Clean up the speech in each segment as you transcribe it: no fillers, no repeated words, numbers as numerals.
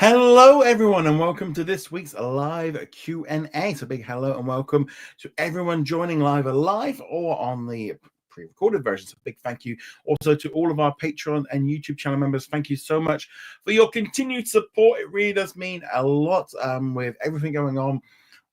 Hello, everyone, and welcome to this week's live Q&A. So big hello and welcome to everyone joining live or on the pre-recorded version. So big thank you also to all of our Patreon and YouTube channel members. Thank you so much for your continued support. It really does mean a lot with everything going on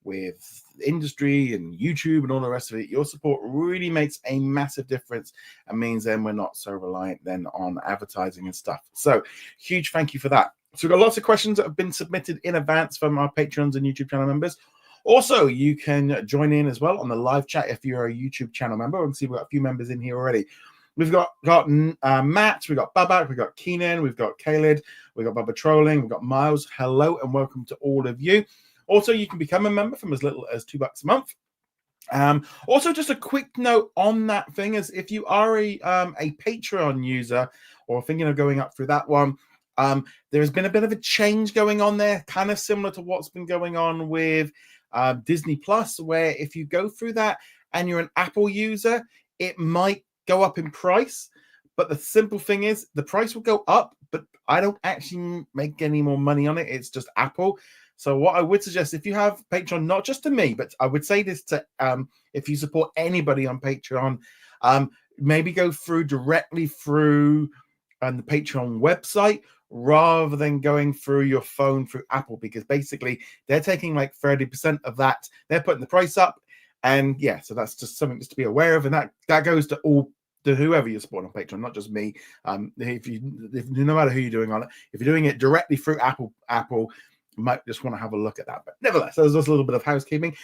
with the industry and YouTube and all the rest of it. Your support really makes a massive difference and means then we're not so reliant then on advertising and stuff. So huge thank you for that. So we've got lots of questions that have been submitted in advance from our Patreons and YouTube channel members. Also, you can join in as well on the live chat if you're a YouTube channel member. And see, we've got a few members in here already. We've got Matt, we've got Babak, we've got Keenan, we've got Khaled, we've got Bubba Trolling, we've got Miles. Hello and welcome to all of you. Also, you can become a member from as little as $2 a month. Also, just a quick note on that thing is if you are a Patreon user or thinking of going up through that one, there's been a bit of a change going on there, kind of similar to what's been going on with Disney Plus, where if you go through that and you're an Apple user, it might go up in price. But the simple thing is the price will go up, but I don't actually make any more money on it. It's just Apple. So what I would suggest, if you have Patreon, not just to me, but I would say this to if you support anybody on Patreon, maybe go directly through the Patreon website rather than going through your phone through Apple, because basically they're taking like 30% of that. They're putting the price up. And yeah, so that's just something just to be aware of. And that goes to whoever you're supporting on Patreon, not just me. If no matter who you're doing on it, if you're doing it directly through Apple, you might just want to have a look at that. But nevertheless, there's just a little bit of housekeeping.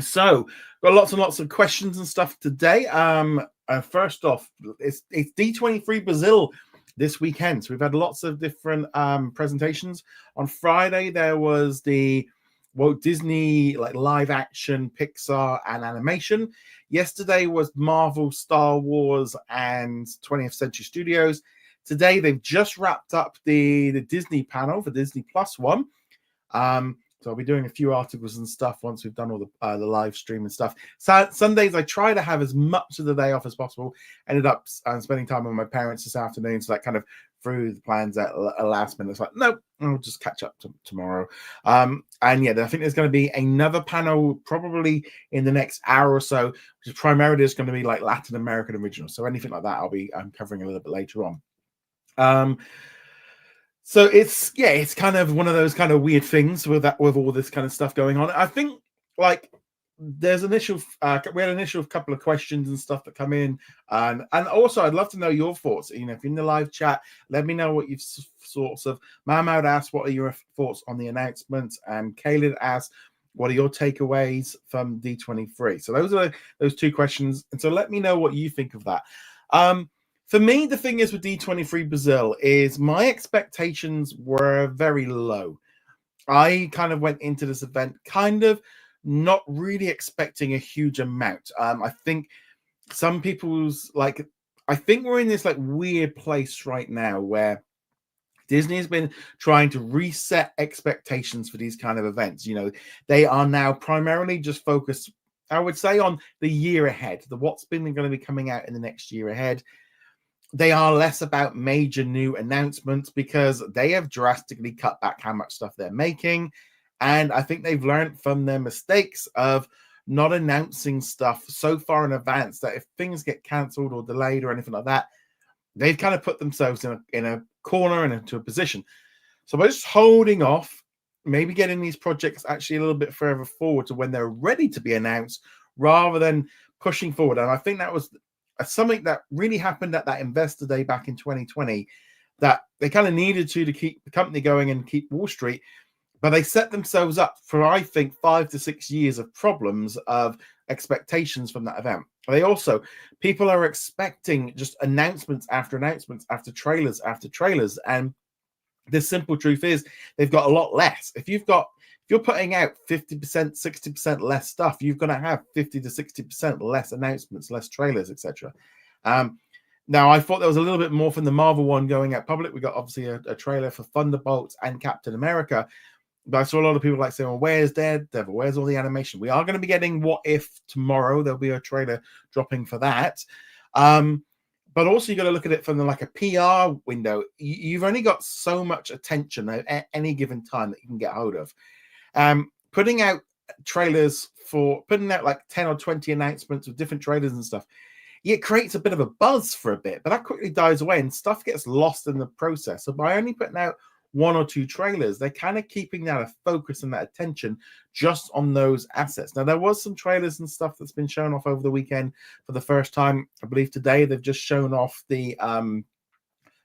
So got lots and lots of questions and stuff today. First off, it's D23 Brazil this weekend. So we've had lots of different presentations. On Friday, there was the Walt Disney live action, Pixar, and animation. Yesterday was Marvel, Star Wars, and 20th Century Studios. Today, they've just wrapped up the Disney panel for Disney Plus one. So I'll be doing a few articles and stuff once we've done all the live stream and stuff. Sundays, I try to have as much of the day off as possible. Ended up spending time with my parents this afternoon, so that kind of threw the plans at a last minute. It's like, nope, I'll just catch up tomorrow. And yeah, I think there's going to be another panel probably in the next hour or so, which is primarily just going to be like Latin American original. So anything like that, I'll be covering a little bit later on. So it's kind of one of those kind of weird things with all this kind of stuff going on. I think there's we had an initial couple of questions and stuff that come in, and also I'd love to know your thoughts. If you're in the live chat, let me know what you've sorts of. Mahmoud asked, what are your thoughts on the announcements? And Khaled asked, what are your takeaways from D23? So those are those two questions, and so let me know what you think of that. For me, the thing is with D23 Brazil is my expectations were very low. I kind of went into this event kind of not really expecting a huge amount. I think some people's I think we're in this weird place right now where Disney has been trying to reset expectations for these kind of events. They are now primarily just focused, I would say, on the year ahead, what's been going to be coming out in the next year ahead. They are less about major new announcements because they have drastically cut back how much stuff they're making. And I think they've learned from their mistakes of not announcing stuff so far in advance that if things get cancelled or delayed or anything like that, they've kind of put themselves in a corner and into a position. So by just holding off, maybe getting these projects actually a little bit further forward to when they're ready to be announced rather than pushing forward. And I think that was something that really happened at that investor day back in 2020, that they kind of needed to keep the company going and keep Wall Street, but they set themselves up for, I think, 5 to 6 years of problems of expectations from that event. People are expecting just announcements after announcements after trailers after trailers, and the simple truth is they've got a lot less. If you're putting out 50%, 60% less stuff, you're going to have 50 to 60% less announcements, less trailers, etc. Now, I thought there was a little bit more from the Marvel one going out public. We got obviously a trailer for Thunderbolts and Captain America. But I saw a lot of people saying, well, where's Daredevil? Where's all the animation? We are going to be getting What If tomorrow. There'll be a trailer dropping for that. but also you got to look at it from like a PR window. You've only got so much attention at any given time that you can get hold of. Putting out trailers putting out like 10 or 20 announcements of different trailers and stuff, it creates a bit of a buzz for a bit, but that quickly dies away and stuff gets lost in the process. So by only putting out 1 or 2 trailers, they're kind of keeping that focus and that attention just on those assets. Now, there was some trailers and stuff that's been shown off over the weekend for the first time. I believe today they've just shown off the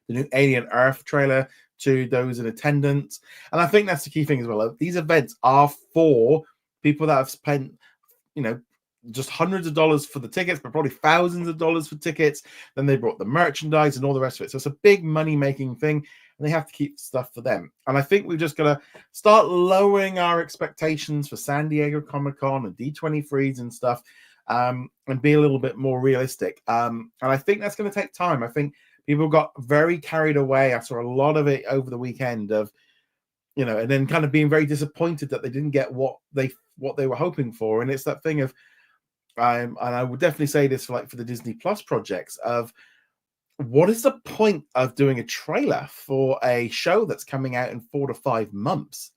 new Alien Earth trailer to those in attendance. And I think that's the key thing as well. These events are for people that have spent, just hundreds of dollars for the tickets, but probably thousands of dollars for tickets. Then they brought the merchandise and all the rest of it. So it's a big money-making thing, and they have to keep stuff for them. And I think we've just got to start lowering our expectations for San Diego Comic-Con and D23s and stuff, and be a little bit more realistic. And I think that's going to take time. I think people got very carried away. I saw a lot of it over the weekend of, and then kind of being very disappointed that they didn't get what they were hoping for. And it's that thing of, and I would definitely say this for the Disney Plus projects of, what is the point of doing a trailer for a show that's coming out in 4 to 5 months?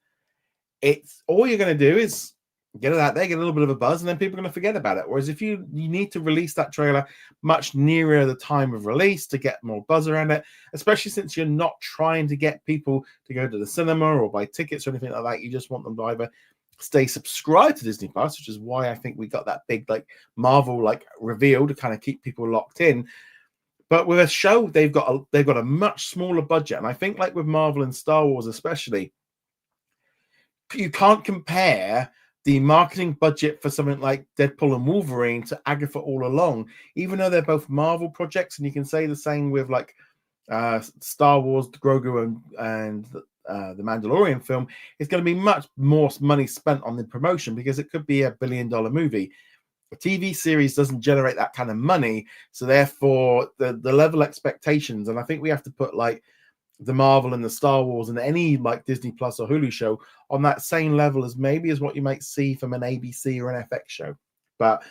It's all you're going to do is get it out there, get a little bit of a buzz, and then people are going to forget about it. Whereas if you need to release that trailer much nearer the time of release to get more buzz around it, especially since you're not trying to get people to go to the cinema or buy tickets or anything like that, you just want them to either stay subscribed to Disney Plus, which is why I think we got that big Marvel reveal to kind of keep people locked in. But with a show, they've got a much smaller budget, and I think with Marvel and Star Wars especially, you can't compare the marketing budget for something like Deadpool and Wolverine to Agatha All Along, even though they're both Marvel projects. And you can say the same with Star Wars, Grogu and the Mandalorian film. It's going to be much more money spent on the promotion because it could be $1 billion movie. A TV series doesn't generate that kind of money, so therefore the level expectations, and I think we have to put the Marvel and the Star Wars and any Disney Plus or Hulu show on that same level as what you might see from an ABC or an FX show. But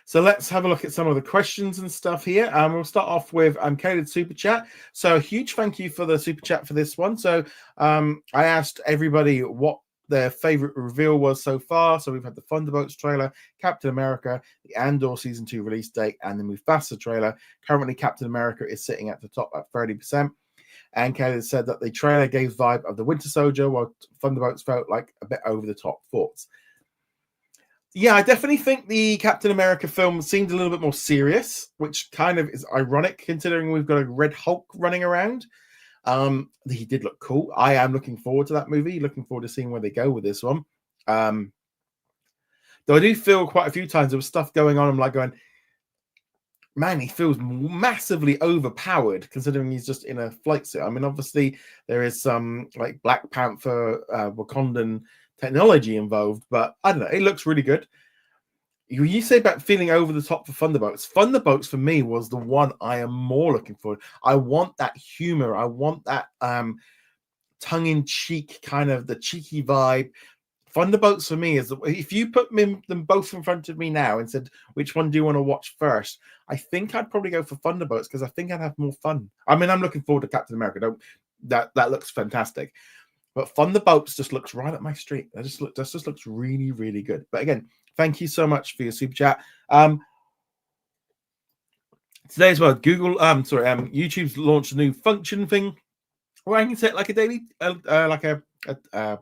so let's have a look at some of the questions and stuff here. We'll start off with Caleb Super Chat. So a huge thank you for the Super Chat for this one. So I asked everybody what their favorite reveal was so far. So we've had the Thunderbolts trailer, Captain America, the Andor season 2 release date, and the Mufasa trailer. Currently, Captain America is sitting at the top at 30%. And Caleb said that the trailer gave vibe of the Winter Soldier, while Thunderbolts felt like a bit over the top. Thoughts? Yeah, I definitely think the Captain America film seemed a little bit more serious, which kind of is ironic considering we've got a Red Hulk running around. He did look cool. I am looking forward to that movie, looking forward to seeing where they go with this one. Though I do feel quite a few times there was stuff going on. I'm going, man, he feels massively overpowered considering he's just in a flight suit. I mean, obviously there is some Black Panther Wakandan technology involved, but I don't know, it looks really good. You say about feeling over the top for Thunderbolts. Thunderbolts for me was the one I am more looking for. I want that humor. I want that tongue-in-cheek kind of the cheeky vibe. Thunderbolts for me is, if you put them both in front of me now and said, which one do you want to watch first? I think I'd probably go for Thunderbolts because I think I'd have more fun. I mean, I'm looking forward to Captain America. That looks fantastic. But Thunderbolts just looks right up my street. That just looks really, really good. But again, thank you so much for your super chat. Today as well, YouTube's launched a new function thing where I can set a daily, a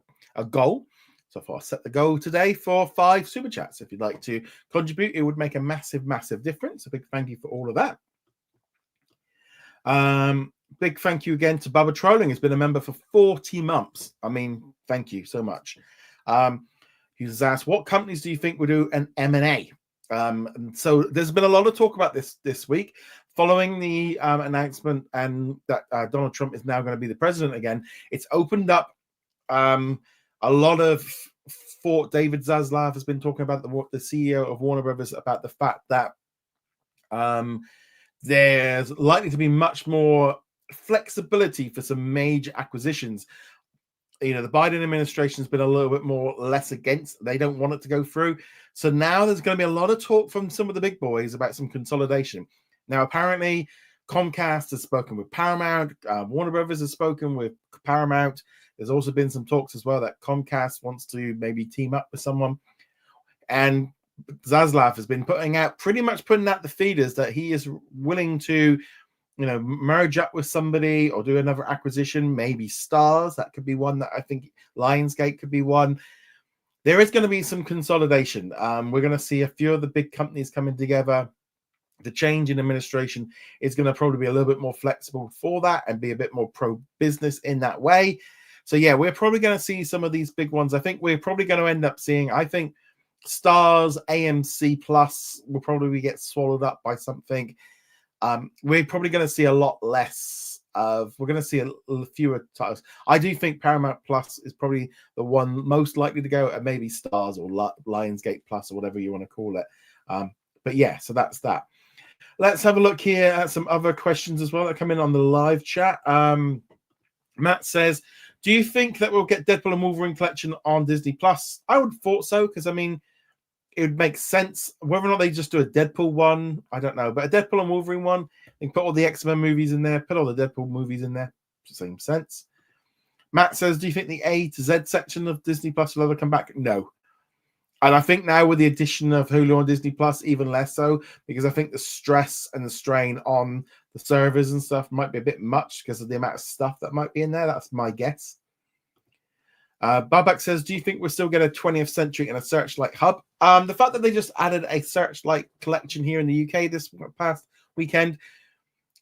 goal. So I thought I'll set the goal today for 5 super chats. If you'd like to contribute, it would make a massive, massive difference. A big thank you for all of that. Big thank you again to Bubba Trolling. Has been a member for 40 months. I mean, thank you so much. He's asked, what companies do you think will do an M&A? And so there's been a lot of talk about this week following the announcement and that Donald Trump is now going to be the president again. It's opened up a lot of thought. David Zaslav has been talking about the CEO of Warner Brothers about the fact that there's likely to be much more flexibility for some major acquisitions. the Biden administration has been a little bit more less against. They don't want it to go through. So now there's going to be a lot of talk from some of the big boys about some consolidation. Now, apparently, Comcast has spoken with Paramount. Warner Brothers has spoken with Paramount. There's also been some talks as well that Comcast wants to maybe team up with someone. And Zaslav has been putting out the feeders that he is willing to, merge up with somebody or do another acquisition, maybe Stars. That could be one that I think Lionsgate could be one. There is going to be some consolidation. We're going to see a few of the big companies coming together. The change in administration is going to probably be a little bit more flexible for that and be a bit more pro-business in that way. So, yeah, we're probably going to see some of these big ones. I think we're probably going to end up seeing, Stars, AMC Plus will probably get swallowed up by something. We're probably going to see a lot less of, we're going to see a fewer titles. I do think Paramount Plus is probably the one most likely to go, and maybe Stars or Lionsgate Plus or whatever you want to call it. But yeah, so that's that. Let's have a look here at some other questions as well that come in on the live chat. Matt says, do you think that we'll get Deadpool and Wolverine collection on Disney Plus? I would have thought so, because it would make sense. Whether or not they just do a Deadpool one, I don't know. But a Deadpool and Wolverine one, they can put all the X-Men movies in there, put all the Deadpool movies in there. Same sense. Matt says, do you think the A to Z section of Disney Plus will ever come back? No. And I think now with the addition of Hulu on Disney Plus, even less so, because I think the stress and the strain on the servers and stuff might be a bit much because of the amount of stuff that might be in there. That's my guess. Babak says, do you think we'll still get a 20th Century and a Searchlight hub? The fact that they just added a Searchlight collection here in the UK this past weekend,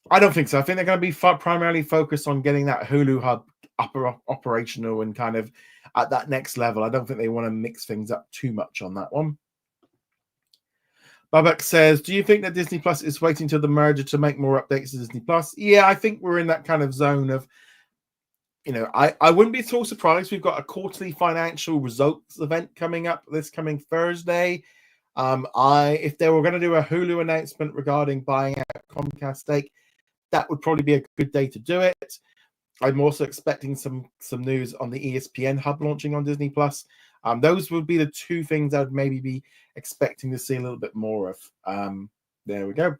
I don't think so. I think they're going to be primarily focused on getting that Hulu hub operational and kind of at that next level. I don't think they want to mix things up too much on that one. Babak says, do you think that Disney Plus is waiting till the merger to make more updates to Disney Plus? Yeah, I think we're in that kind of zone of, I wouldn't be at all surprised. We've got a quarterly financial results event coming up this coming Thursday. If they were going to do a Hulu announcement regarding buying out Comcast stake, that would probably be a good day to do it. I'm also expecting some news on the ESPN hub launching on Disney Plus. Those would be the two things I would maybe be expecting to see a little bit more of. There we go.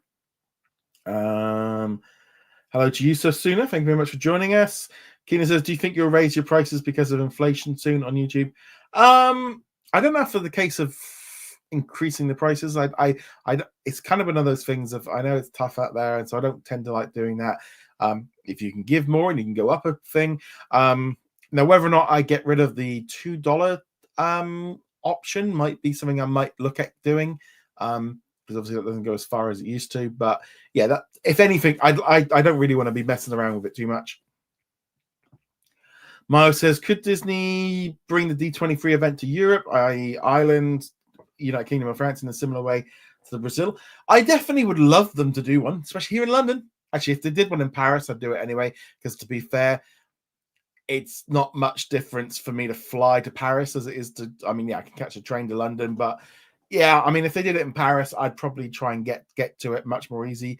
Hello to you, Sasuna. Thank you very much for joining us. Keenan says, do you think you'll raise your prices because of inflation soon on YouTube? I don't know for the case of increasing the prices. It's kind of one of those things of, I know it's tough out there, and so I don't tend to like doing that. If you can give more and you can go up a thing. Now, whether or not I get rid of the $2 option might be something I might look at doing. Because obviously that doesn't go as far as it used to. But yeah, that if anything, I don't really want to be messing around with it too much. Milo says, could Disney bring the D23 event to Europe, i.e. Ireland, United Kingdom and France in a similar way to Brazil? I definitely would love them to do one, especially here in London. Actually, if they did one in Paris, I'd do it anyway, because to be fair, it's not much difference for me to fly to Paris as it is to, I can catch a train to London, but yeah, if they did it in Paris, I'd probably try and get to it much more easy.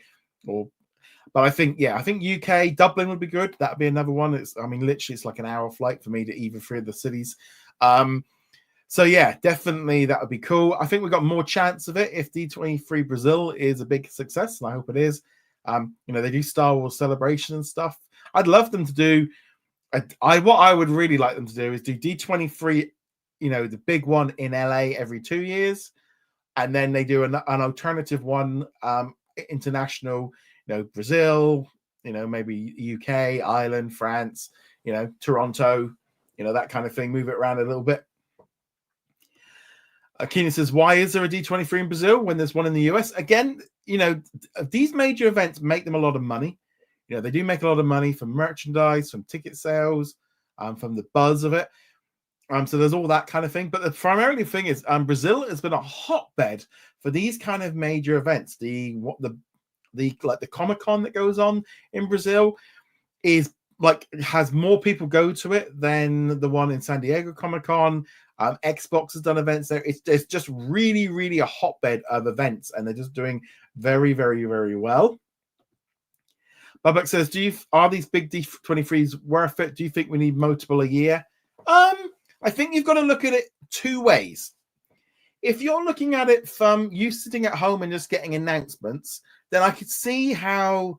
But I think UK, Dublin would be good. That'd be another one. Literally it's like an hour flight for me to either three of the cities. So yeah, definitely that would be cool. I think we've got more chance of it if D23 Brazil is a big success, and I hope it is. They do Star Wars Celebration and stuff. I'd love them to do. What I would really like them to do is do D23, the big one in LA every 2 years, and then they do an alternative one, international. Brazil, maybe UK, Ireland, France, Toronto, that kind of thing. Move it around a little bit. Keenan says, why is there a D23 in Brazil when there's one in the US? Again, these major events make them a lot of money. They do make a lot of money from merchandise, from ticket sales, from the buzz of it. So there's all that kind of thing. But the primarily thing is Brazil has been a hotbed for these kind of major events. The Comic-Con that goes on in Brazil is has more people go to it than the one in San Diego Comic-Con. Xbox has done events there. It's just really, really a hotbed of events, and they're just doing very, very, very well. Babak says, are these big D23s worth it? Do you think we need multiple a year? I think you've got to look at it two ways. If you're looking at it from you sitting at home and just getting announcements, then I could see how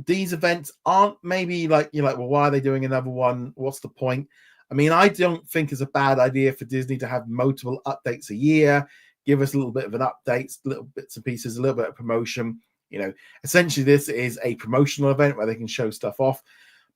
these events aren't maybe like you're like, well, why are they doing another one? What's the point? I mean, I don't think it's a bad idea for Disney to have multiple updates a year, give us a little bit of an update, little bits and pieces, a little bit of promotion. Essentially, this is a promotional event where they can show stuff off.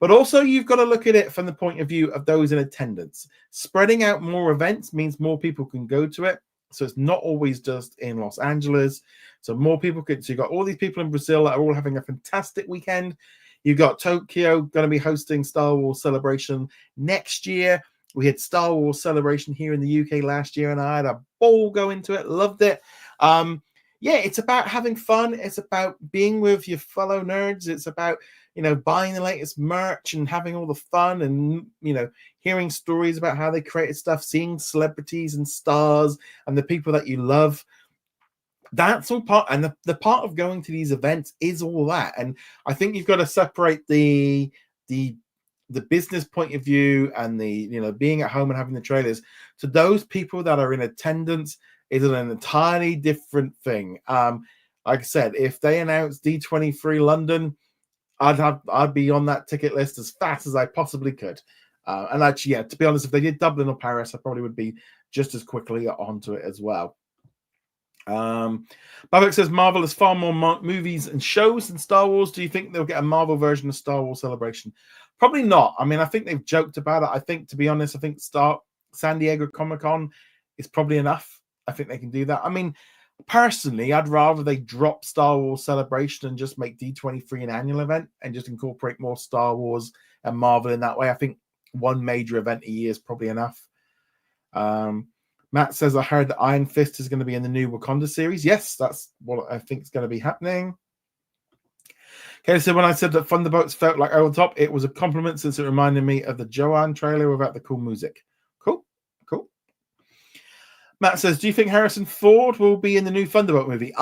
But also, you've got to look at it from the point of view of those in attendance. Spreading out more events means more people can go to it. So it's not always just in Los Angeles. So more people could. So you've got all these people in Brazil that are all having a fantastic weekend. You've got Tokyo going to be hosting Star Wars Celebration next year. We had Star Wars Celebration here in the UK last year, and I had a ball going to it. Loved it. Yeah, it's about having fun. It's about being with your fellow nerds. It's about buying the latest merch and having all the fun and hearing stories about how they created stuff, seeing celebrities and stars and the people that you love. That's all part, and the part of going to these events is all that. And I think you've got to separate the business point of view and the being at home and having the trailers. To those people that are in attendance, is an entirely different thing. Like I said, if they announce D23 London, I'd be on that ticket list as fast as I possibly could. And actually, yeah, to be honest, if they did Dublin or Paris, I probably would be just as quickly onto it as well. Babak says Marvel has far more movies and shows than Star Wars. Do you think they'll get a Marvel version of Star Wars Celebration? Probably not. I mean, I think they've joked about it. I think, to be honest, I think San Diego Comic-Con is probably enough. I think they can do that. I mean, personally, I'd rather they drop Star Wars Celebration and just make D23 an annual event and just incorporate more Star Wars and Marvel in that way. I think one major event a year is probably enough. Matt says, I heard that Iron Fist is going to be in the new Wakanda series. Yes, that's what I think is going to be happening. Okay, so when I said that Thunderbolts felt like over the top, it was a compliment since it reminded me of the Joanne trailer without the cool music. Cool. Matt says, do you think Harrison Ford will be in the new Thunderbolt movie?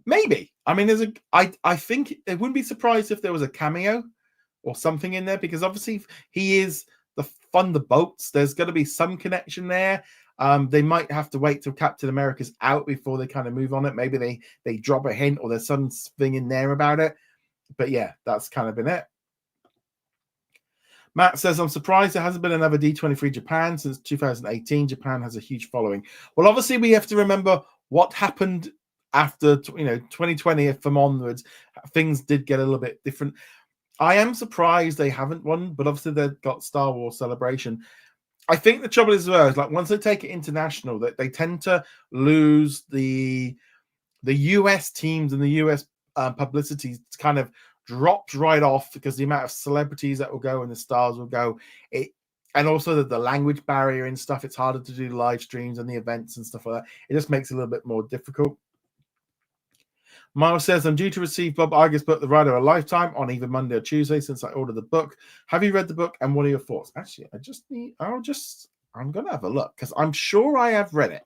Maybe. I mean, I think it wouldn't be surprised if there was a cameo or something in there, because obviously he is the Thunderbolts. There's going to be some connection there. They might have to wait till Captain America's out before they kind of move on it. Maybe they drop a hint or there's something in there about it. But yeah, that's kind of been it. Matt says, I'm surprised there hasn't been another D23 Japan since 2018. Japan has a huge following. Well, obviously, we have to remember what happened after 2020 from onwards. Things did get a little bit different. I am surprised they haven't won, but obviously they've got Star Wars Celebration. I think the trouble is like once they take it international, that they tend to lose the US teams and the US publicity kind of drops right off because the amount of celebrities that will go and the stars will go. And also the language barrier and stuff. It's harder to do live streams and the events and stuff like that. It just makes it a little bit more difficult. Miles says, I'm due to receive Bob Iger's book, The Ride of a Lifetime, on either Monday or Tuesday since I ordered the book. Have you read the book and what are your thoughts? Actually, I'm going to have a look because I'm sure I have read it.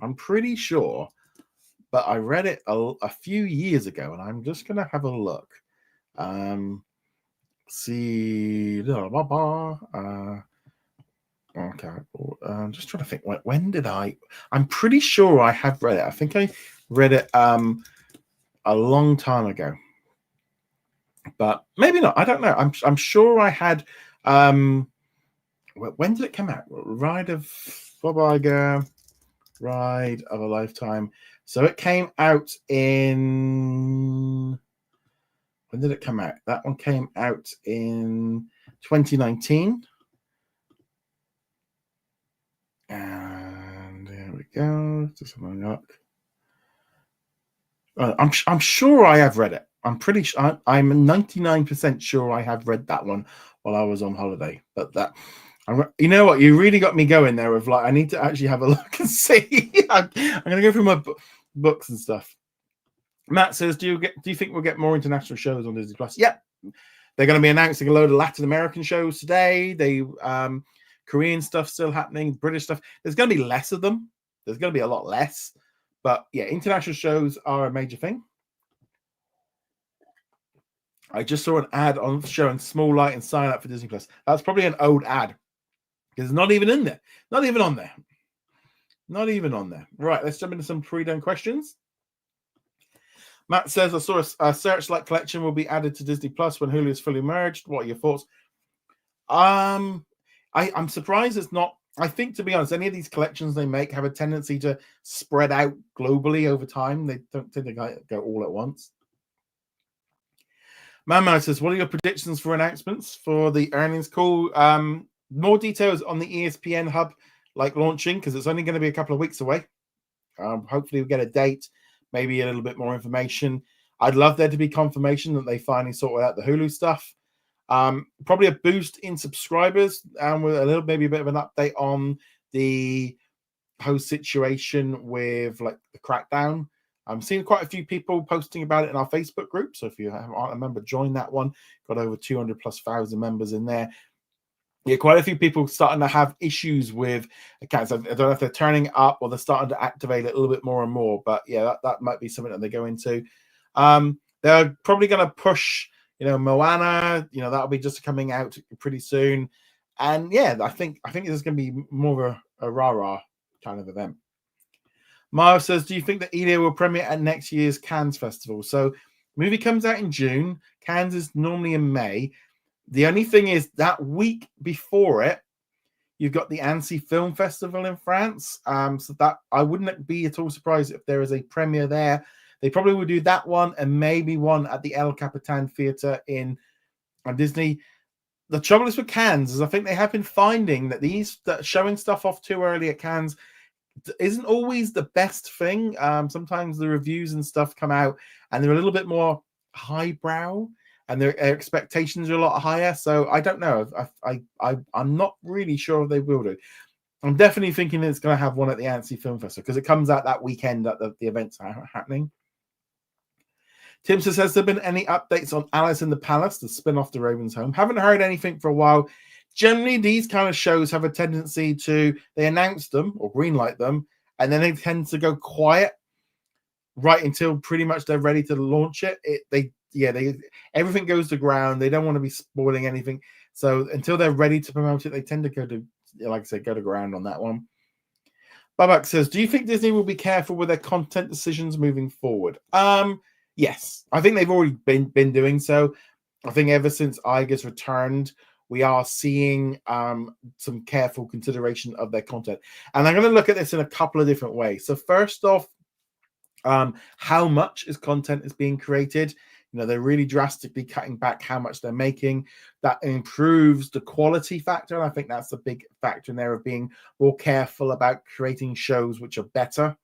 I'm pretty sure, but I read it a few years ago and I'm just going to have a look. See, okay. I'm just trying to think. When did I'm pretty sure I have read it. I think I read it a long time ago, but maybe not. I don't know. I'm sure I had. When did it come out? Ride of Bob Iger, Ride of a Lifetime. So it came out in. When did it come out? That one came out in 2019. And there we go. Just having a look. I'm sure I have read it. I'm pretty sure. I'm 99% sure I have read that one while I was on holiday. But you know what? You really got me going there with I need to actually have a look and see. I'm going to go through my books and stuff. Matt says, do you think we'll get more international shows on Disney Plus? Yeah, they're going to be announcing a load of Latin American shows today. Korean stuff still happening, British stuff. There's going to be less of them. There's going to be a lot less. But yeah, international shows are a major thing. I just saw an ad on showing small light and sign up for Disney Plus. That's probably an old ad because it's not even in there. Not even on there. Not even on there. Right, let's jump into some pre-done questions. Matt says, I saw a Searchlight collection will be added to Disney Plus when Hulu is fully merged. What are your thoughts? I'm surprised it's not. I think, to be honest, any of these collections they make have a tendency to spread out globally over time. They don't tend to go all at once. Man says, what are your predictions for announcements for the earnings call? More details on the ESPN hub, like launching, because it's only going to be a couple of weeks away. Hopefully we'll get a date, maybe a little bit more information. I'd love there to be confirmation that they finally sorted out the Hulu stuff. Probably a boost in subscribers, and with a little, maybe a bit of an update on the whole situation with like the crackdown. I'm seeing quite a few people posting about it in our Facebook group. So if you aren't a member, join that one. Got over 200,000+ members in there. Yeah, quite a few people starting to have issues with accounts. I don't know if they're turning up or they're starting to activate it a little bit more and more. But yeah, that might be something that they go into. They're probably going to push, Moana. That'll be just coming out pretty soon. And yeah, I think this is going to be more of a rah-rah kind of event. Miles says, do you think that Elia will premiere at next year's Cannes Festival? So the movie comes out in June. Cannes is normally in May. The only thing is that week before it, you've got the Annecy Film Festival in France. So that I wouldn't be at all surprised if there is a premiere there. They probably will do that one and maybe one at the El Capitan Theatre in Disney. The trouble is with Cannes is I think they have been finding that showing stuff off too early at Cannes isn't always the best thing. Sometimes the reviews and stuff come out and they're a little bit more highbrow and their expectations are a lot higher. So I don't know. I'm not really sure if they will do. I'm definitely thinking it's going to have one at the Annecy Film Festival because it comes out that weekend that the events are happening. Tim says, has there been any updates on Alice in the Palace, the spin-off to Raven's Home? Haven't heard anything for a while. Generally, these kind of shows have a tendency to, they announce them or greenlight them, and then they tend to go quiet right until pretty much they're ready to launch it. Everything goes to ground. They don't want to be spoiling anything. So until they're ready to promote it, they tend to go to ground on that one. Babak says, do you think Disney will be careful with their content decisions moving forward? Yes, I think they've already been doing so. I think ever since Iger's returned, we are seeing some careful consideration of their content. And I'm going to look at this in a couple of different ways. So first off, how much content is being created? They're really drastically cutting back how much they're making. That improves the quality factor. And I think that's a big factor in there of being more careful about creating shows which are better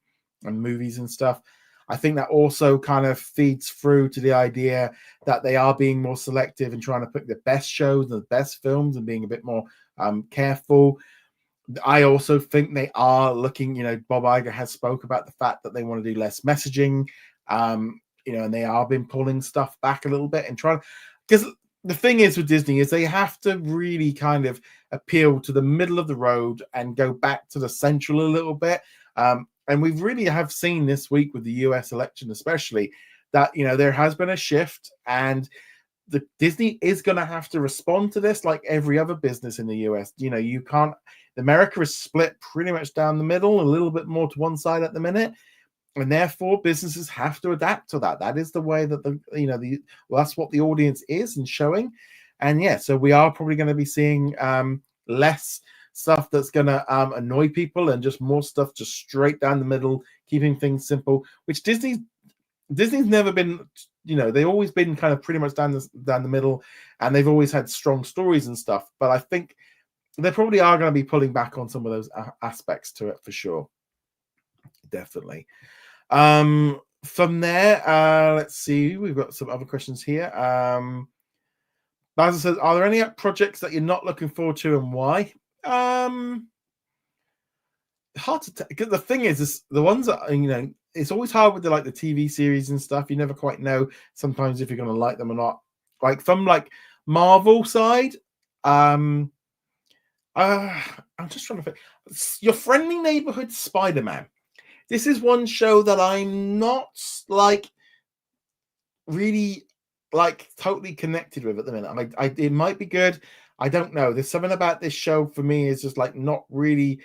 and movies and stuff. I think that also kind of feeds through to the idea that they are being more selective and trying to pick the best shows and the best films and being a bit more careful. I also think they are looking, Bob Iger has spoke about the fact that they want to do less messaging, and they are been pulling stuff back a little bit and trying, because the thing is with Disney is they have to really kind of appeal to the middle of the road and go back to the central a little bit. And we really have seen this week with the US election, especially, that, there has been a shift and the Disney is going to have to respond to this like every other business in the US. You can't, America is split pretty much down the middle, a little bit more to one side at the minute. And therefore businesses have to adapt to that. That is the way that that's what the audience is and showing. And yeah, so we are probably going to be seeing less stuff that's going to annoy people and just more stuff just straight down the middle, keeping things simple, which Disney's never been, they've always been kind of pretty much down the middle, and they've always had strong stories and stuff. But I think they probably are going to be pulling back on some of those aspects to it for sure. Definitely. From there, let's see, we've got some other questions here. Basil says, are there any projects that you're not looking forward to and why? Hard to tell, because the thing is the ones that it's always hard with the TV series and stuff. You never quite know sometimes if you're going to like them or not. Like from Marvel side, I'm just trying to think. Your Friendly Neighborhood Spider-Man. This is one show that I'm not really like totally connected with at the minute. I mean, it might be good. I don't know. There's something about this show for me is just like not really.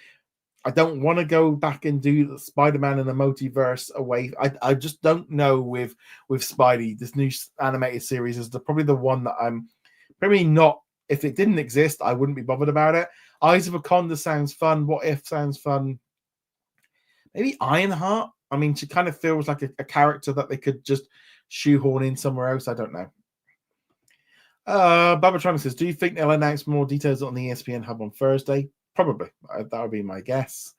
I don't want to go back and do the Spider-Man and the multiverse away. I just don't know with Spidey. This new animated series is probably the one that I'm probably not. If it didn't exist, I wouldn't be bothered about it. Eyes of a Conda sounds fun. What If sounds fun. Maybe Ironheart. I mean, she kind of feels like a character that they could just shoehorn in somewhere else. I don't know. Babatron says, do you think they'll announce more details on the ESPN hub on Thursday? Probably. That would be my guess.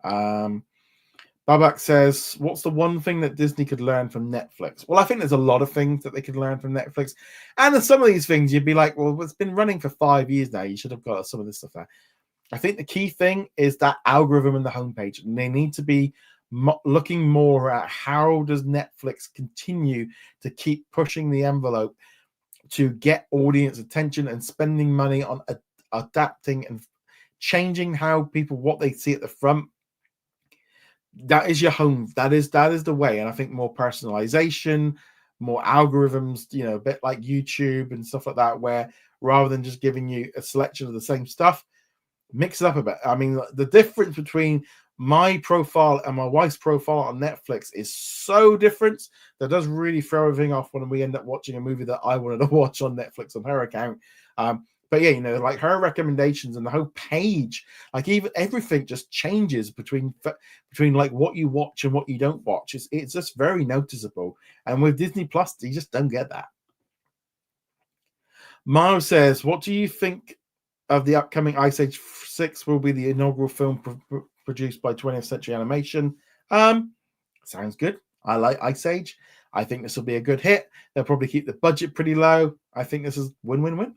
Babak says, what's the one thing that Disney could learn from Netflix? Well, I think there's a lot of things that they could learn from Netflix. And some of these things, you'd be like, well, it's been running for 5 years now. You should have got some of this stuff there. I think the key thing is that algorithm in the homepage. And they need to be looking more at how does Netflix continue to keep pushing the envelope to get audience attention and spending money on adapting and changing how people, what they see at the front. That is your home. That is the way. And I think more personalization, more algorithms, a bit like YouTube and stuff like that, where rather than just giving you a selection of the same stuff, mix it up a bit. I mean, the difference between my profile and my wife's profile on Netflix is so different that does really throw everything off when we end up watching a movie that I wanted to watch on Netflix on her account. But yeah, like her recommendations and the whole page, like even everything just changes between like what you watch and what you don't watch. It's just very noticeable. And with Disney Plus, you just don't get that. Miles says, what do you think of the upcoming Ice Age 6 will be the inaugural film produced by 20th Century Animation? Sounds good. I like Ice Age. I think this will be a good hit. They'll probably keep the budget pretty low. I think this is win-win-win.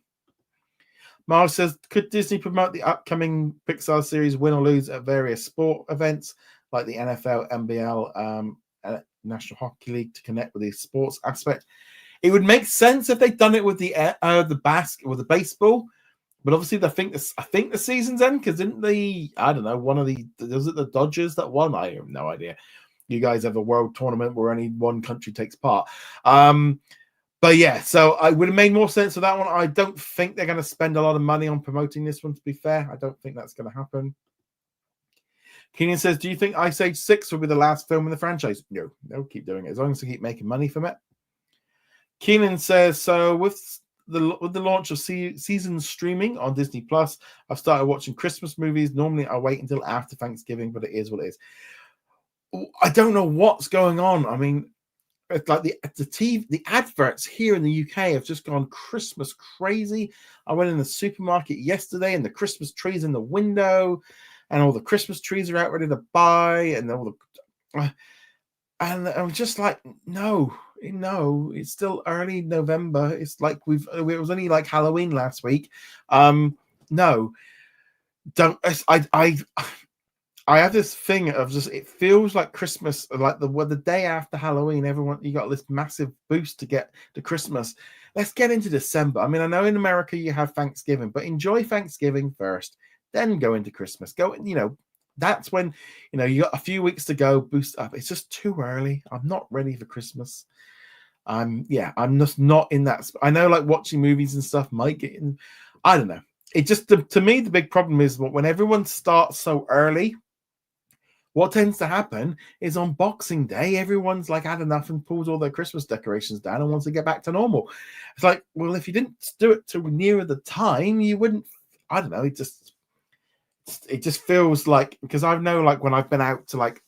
Miles says, could Disney promote the upcoming Pixar series Win or Lose at various sport events like the NFL, NBL, National Hockey League to connect with the sports aspect? It would make sense if they'd done it with the basket or the baseball, but obviously I think the season's end because didn't the was it the Dodgers that won? I have no idea. You guys have a world tournament where only one country takes part. But yeah, so I would have made more sense for that one. I don't think they're going to spend a lot of money on promoting this one, to be fair. I don't think that's going to happen. Keenan says, do you think Ice Age 6 will be the last film in the franchise? No, keep doing it. As long as they keep making money from it. Keenan says, so with the launch of season streaming on Disney Plus, I've started watching Christmas movies. Normally I wait until after Thanksgiving, but it is what it is. I don't know what's going on. I mean, it's like the adverts here in the UK have just gone Christmas crazy. I went in the supermarket yesterday and the Christmas trees in the window and all the Christmas trees are out ready to buy and and I'm just like, no, it's still early November. It's like it was only like Halloween last week. No, don't. I have this thing of just, it feels like Christmas, like the day after Halloween, you got this massive boost to get to Christmas. Let's get into December. I mean, I know in America you have Thanksgiving, but enjoy Thanksgiving first, then go into Christmas. That's when, you got a few weeks to go, boost up. It's just too early. I'm not ready for Christmas. I'm just not in that. I know like watching movies and stuff might get in. I don't know. It just, to me, the big problem is when everyone starts so early, what tends to happen is on Boxing Day, everyone's like had enough and pulls all their Christmas decorations down and wants to get back to normal. It's like, well, if you didn't do it till nearer the time, you wouldn't. I don't know. It just feels like, because I know like when I've been out to like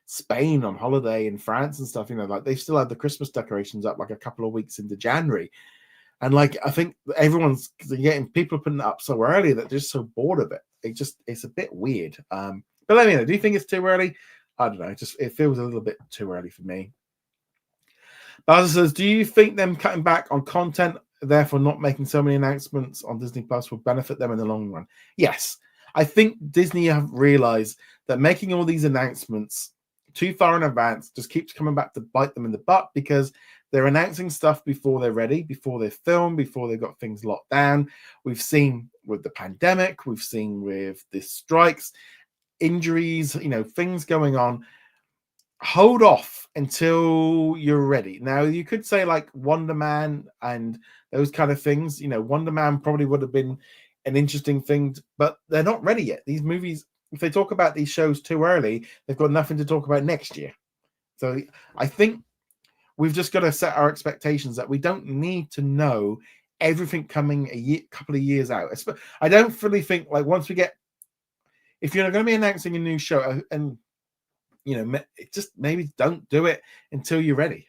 Spain on holiday in France and stuff, like they still have the Christmas decorations up like a couple of weeks into January. And like, I think everyone's getting, people are putting it up so early that they're just so bored of it. It's a bit weird. But let me know. Do you think it's too early? I don't know. It feels a little bit too early for me. Bowser says, do you think them cutting back on content, therefore not making so many announcements on Disney Plus, will benefit them in the long run? Yes. I think Disney have realized that making all these announcements too far in advance just keeps coming back to bite them in the butt, because they're announcing stuff before they're ready, before they're filmed, before they've got things locked down. We've seen with the pandemic, we've seen with the strikes, injuries, things going on. hold off until you're ready. Now, you could say like Wonder Man and those kind of things. Wonder Man probably would have been an interesting thing, but they're not ready yet. These movies, if they talk about these shows too early, they've got nothing to talk about next year. So I think we've just got to set our expectations that we don't need to know everything coming a couple of years out. I don't fully think like once we get, if you're going to be announcing a new show and just maybe don't do it until you're ready.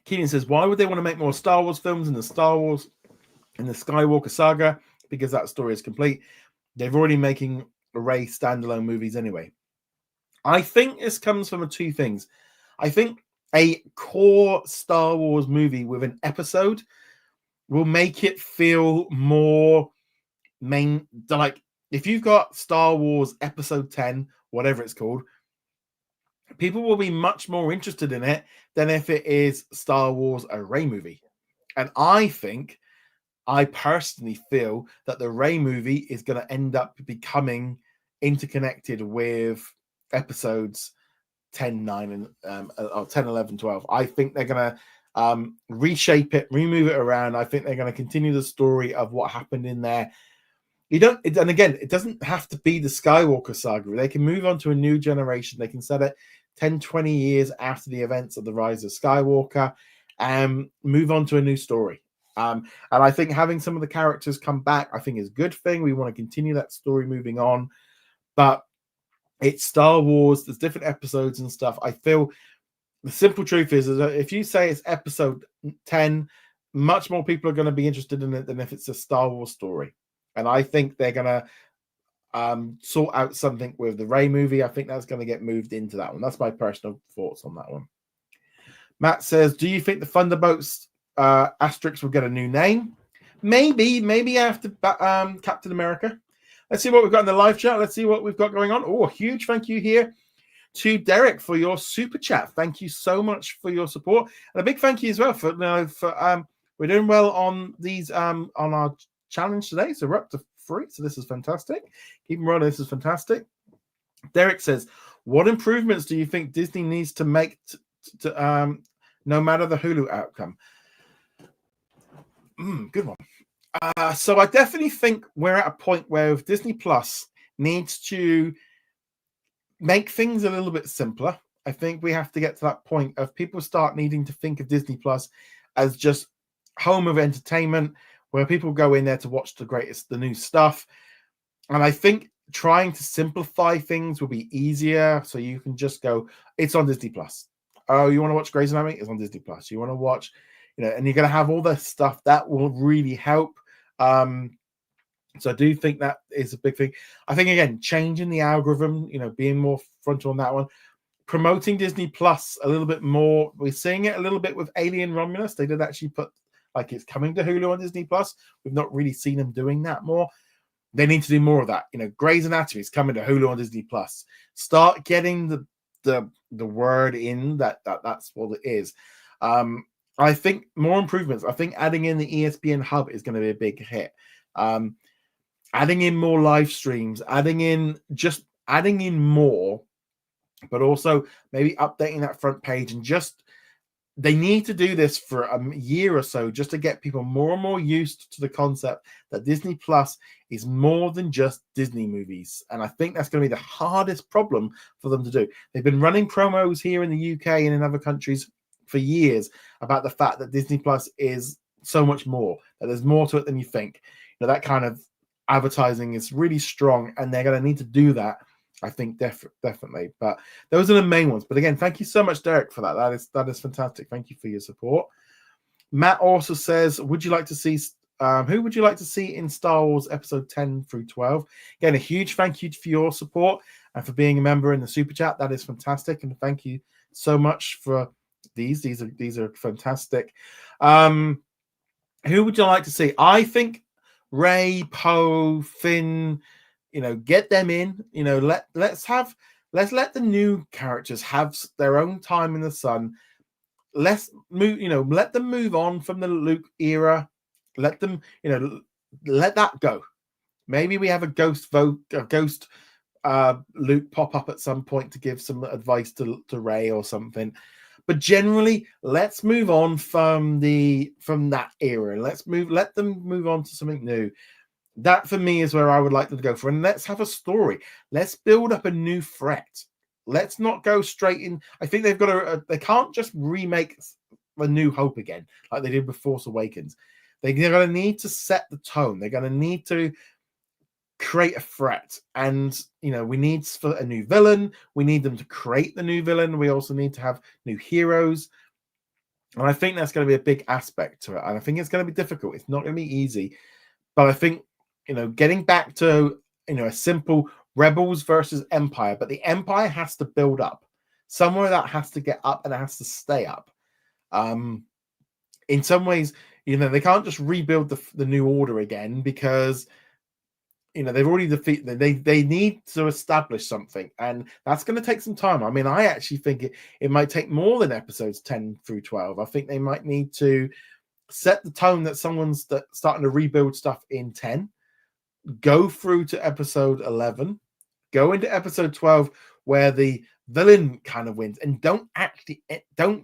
Keenan says, why would they want to make more Star Wars films in the Skywalker saga? Because that story is complete. They've already making Rey standalone movies anyway. I think this comes from two things. I think a core Star Wars movie with an episode will make it feel more main. Like if you've got Star Wars Episode 10, whatever it's called, people will be much more interested in it than if it is Star Wars a Rey movie. And I personally feel that the Rey movie is going to end up becoming interconnected with episodes 10, 9, and or 10, 11, 12. I think they're going to reshape it, remove it around. I think they're going to continue the story of what happened in there. And again, it doesn't have to be the Skywalker saga. They can move on to a new generation. They can set it 10, 20 years after the events of the Rise of Skywalker and move on to a new story. And I think having some of the characters come back, I think is a good thing. We want to continue that story moving on. But it's Star Wars. There's different episodes and stuff. I feel the simple truth is that if you say it's episode 10, much more people are going to be interested in it than if it's a Star Wars story. And I think they're going to sort out something with the Rey movie. I think that's going to get moved into that one. That's my personal thoughts on that one. Matt says, do you think the Thunderbolts Asterix will get a new name? Maybe after Captain America. Let's see what we've got in the live chat. Let's see what we've got going on. Oh, a huge thank you here to Derek for your super chat. Thank you so much for your support. And a big thank you as well for we're doing well on these on our challenge today. So we're up to 3. So this is fantastic. Keep them rolling. This is fantastic. Derek says, what improvements do you think Disney needs to make to no matter the Hulu outcome? Good one. So I definitely think we're at a point where Disney Plus needs to make things a little bit simpler. I think we have to get to that point of people start needing to think of Disney Plus as just home of entertainment, where people go in there to watch the new stuff. And I think trying to simplify things will be easier. So you can just go, it's on Disney Plus. Oh, you want to watch Grey's Anatomy? It's on Disney Plus. You want to watch, and you're going to have all this stuff that will really help. So I do think that is a big thing. I think, again, changing the algorithm, being more frontal on that one, promoting Disney Plus a little bit more. We're seeing it a little bit with Alien Romulus. They did actually put like it's coming to Hulu on Disney Plus. We've not really seen them doing that more. They need to do more of that. Grey's Anatomy is coming to Hulu on Disney Plus. Start getting the word in that's what it is. I think more improvements. I think adding in the ESPN hub is going to be a big hit. Adding in more live streams, adding in more, but also maybe updating that front page and they need to do this for a year or so just to get people more and more used to the concept that Disney Plus is more than just Disney movies. And I think that's going to be the hardest problem for them to do. They've been running promos here in the UK and in other countries for years about the fact that Disney Plus is so much more, that there's more to it than you think. That kind of advertising is really strong, and they're going to need to do that, I think, definitely. But those are the main ones. But again, thank you so much, Derek, for that. That is fantastic. Thank you for your support. Matt also says, would you like to see who would you like to see in Star Wars episode 10 through 12? Again, a huge thank you for your support and for being a member in the super chat. That is fantastic, and thank you so much for these. These are fantastic. Who would you like to see? I think Rey, Poe, Finn, get them in. Let's let the new characters have their own time in the sun. Let's move, let them move on from the Luke era. Let them, let that go. Maybe we have a ghost Luke pop up at some point to give some advice to Rey or something. But generally, let's move on from that era. Let them move on to something new. That for me is where I would like them to go for. And let's have a story. Let's build up a new threat. Let's not go straight in. I think they've got to. They can't just remake A New Hope again like they did with Force Awakens. They're going to need to set the tone. They're going to need to create a threat, and we need for a new villain. We need them to create the new villain. We also need to have new heroes, and I think that's going to be a big aspect to it. And I think it's going to be difficult. It's not going to be easy, but I think getting back to a simple Rebels versus Empire, but the Empire has to build up somewhere, that has to get up and it has to stay up. In some ways, they can't just rebuild the New Order again, because they've already defeated. They need to establish something, and that's going to take some time. I mean, I actually think it might take more than episodes 10 through 12. I think they might need to set the tone that someone's starting to rebuild stuff in 10, go through to episode 11, go into episode 12 where the villain kind of wins, and don't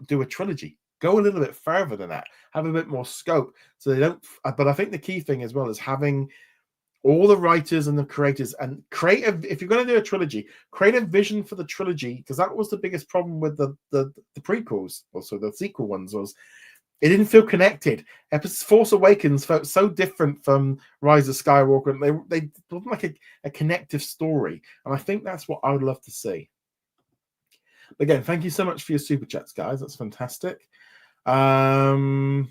do a trilogy. Go a little bit further than that. Have a bit more scope, so they don't. But I think the key thing as well is having all the writers and the creators and creative. If you're going to do a trilogy, create a vision for the trilogy, because that was the biggest problem with the prequels, also the sequel ones, was it didn't feel connected. Force Awakens felt so different from Rise of Skywalker, and they wasn't like a connective story. And I think that's what I would love to see. But again, thank you so much for your super chats, guys. That's fantastic. The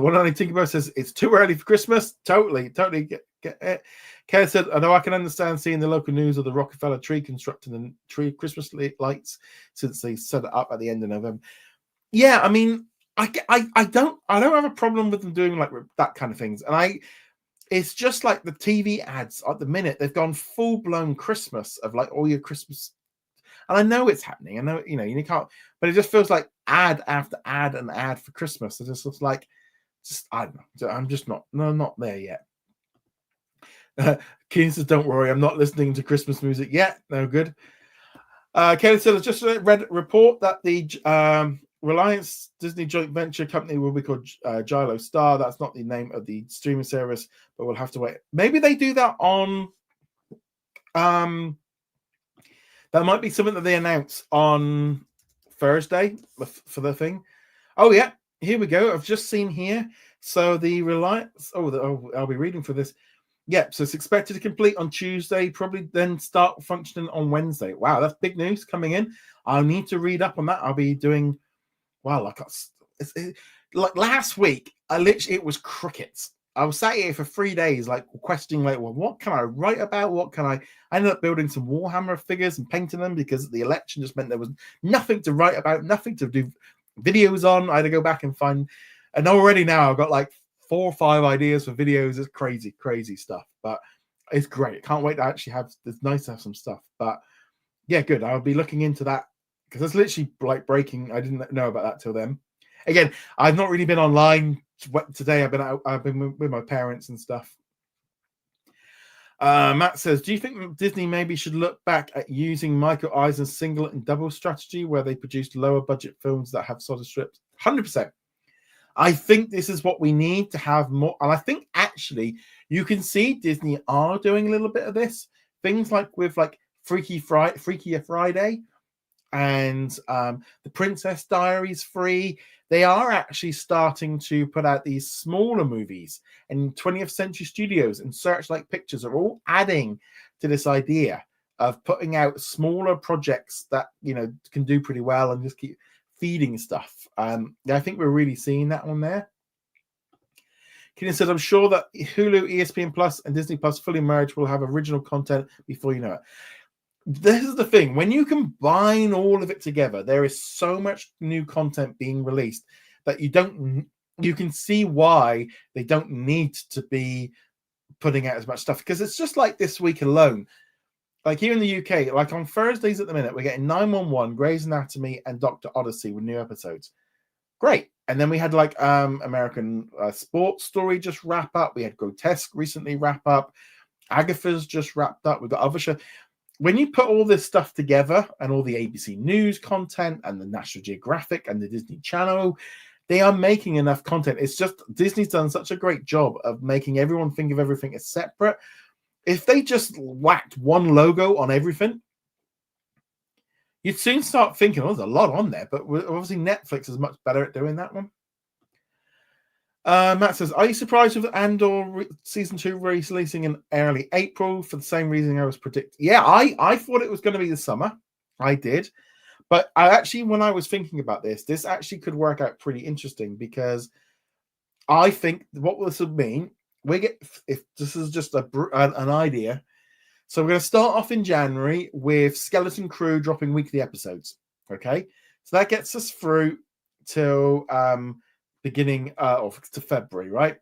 one only Tinkerbell says it's too early for Christmas. Totally get it. Kelly said, I know I can understand seeing the local news of the Rockefeller tree constructing the tree Christmas lights since they set it up at the end of November. Yeah, I mean, I don't have a problem with them doing like that kind of things. And it's just like the TV ads at the minute, they've gone full blown Christmas of like all your Christmas. And I know it's happening. I know, you can't, but it just feels like ad after ad and ad for Christmas. It just looks like, I don't know. I'm just not there yet. Keen says, don't worry, I'm not listening to Christmas music yet. No good. Kelly said, I just read a report that the Reliance Disney joint venture company will be called Gilo Star. That's not the name of the streaming service, but we'll have to wait. Maybe they do that on that might be something that they announce on Thursday for the thing. Oh yeah, here we go. I've just seen here. So the Reliance. I'll be reading for this. Yep. So it's expected to complete on Tuesday. Probably then start functioning on Wednesday. Wow, that's big news coming in. I'll need to read up on that. I'll be doing. Wow, like last week, it was crickets. I was sat here for 3 days, like questioning, like, well, what can I write about? What can I ended up building some Warhammer figures and painting them, because the election just meant there was nothing to write about, nothing to do videos on. I had to go back and find, and already now I've got like 4 or 5 ideas for videos. It's crazy stuff, but it's great. Can't wait to actually it's nice to have some stuff. But yeah, good. I'll be looking into that, because it's literally like breaking. I didn't know about that till then. Again, I've not really been online today. I've been with my parents and stuff. Matt says, do you think Disney maybe should look back at using Michael Eisen's single and double strategy, where they produced lower budget films that have solid scripts? 100%. I think this is what we need to have more. And I think actually you can see Disney are doing a little bit of this. Things like with like Freakier Friday and the Princess Diaries 3. They are actually starting to put out these smaller movies, and 20th Century Studios and Searchlight Pictures are all adding to this idea of putting out smaller projects that can do pretty well and just keep feeding stuff. I think we're really seeing that one there. Keenan said, I'm sure that Hulu, ESPN Plus, and Disney Plus fully merged will have original content before you know it. This is the thing. When you combine all of it together, there is so much new content being released that you can see why they don't need to be putting out as much stuff, because it's just like this week alone. Like here in the UK, like on Thursdays at the minute, we're getting 911, Grey's Anatomy, and Dr. Odyssey with new episodes. Great. And then we had like American Sports Story just wrap up. We had Grotesque recently wrap up. Agatha's just wrapped up. We've got other shows. When you put all this stuff together and all the ABC News content and the National Geographic and the Disney Channel, they are making enough content. It's just Disney's done such a great job of making everyone think of everything as separate. If they just whacked one logo on everything, you'd soon start thinking, oh, there's a lot on there. But obviously Netflix is much better at doing that one. Matt says, are you surprised with Andor season 2 releasing in early April for the same reason I was predicting? Yeah, I thought it was going to be the summer. I did. But when I was thinking about this actually could work out pretty interesting, because I think what this would mean, if this is just an idea. So we're going to start off in January with Skeleton Crew dropping weekly episodes. Okay. So that gets us through till beginning of to February, right?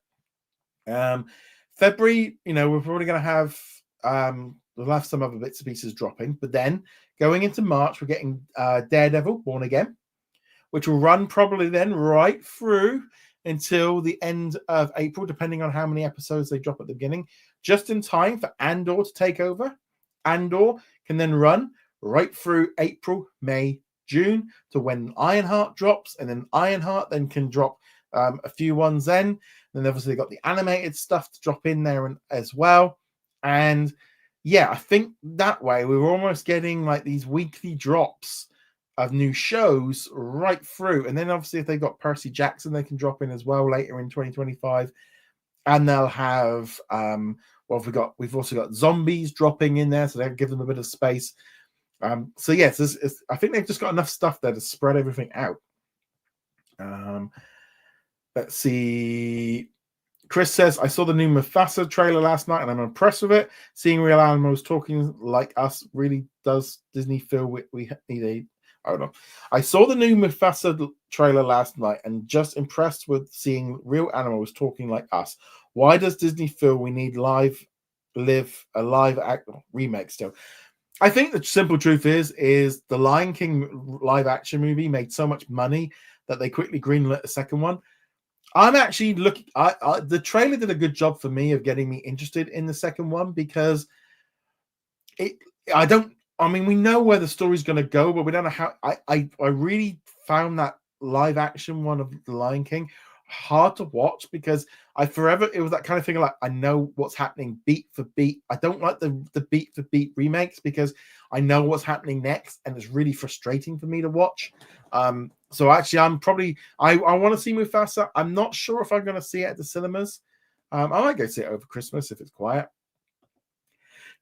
February, we're probably going to have we'll have some other bits and pieces dropping, but then going into March, we're getting Daredevil Born Again, which will run probably then right through until the end of April, depending on how many episodes they drop at the beginning, just in time for Andor to take over. Andor can then run right through April, May, June to when Ironheart drops, and then Ironheart then can drop a few ones then. Then obviously they've got the animated stuff to drop in there as well. And yeah, I think that way we were almost getting like these weekly drops of new shows right through. And then obviously if they've got Percy Jackson, they can drop in as well later in 2025. And they'll have we've also got zombies dropping in there, so they'll give them a bit of space. So yes, I think they've just got enough stuff there to spread everything out. Let's see. Chris says, I saw the new Mufasa trailer last night and I'm impressed with it. Seeing real animals talking like us really does Disney feel we need I don't know. I saw the new Mufasa trailer last night and just impressed with seeing real animals talking like us. Why does Disney feel we need a live act remake still? I think the simple truth is the Lion King live action movie made so much money that they quickly greenlit a second one. I'm actually looking. The trailer did a good job for me of getting me interested in the second one, because we know where the story's going to go, but we don't know how. I really found that live action one of the Lion King hard to watch, because it was that kind of thing like, I know what's happening beat for beat. I don't like the beat for beat remakes, because I know what's happening next and it's really frustrating for me to watch. So actually I want to see Mufasa. I'm not sure if I'm going to see it at the cinemas. I might go see it over Christmas if it's quiet.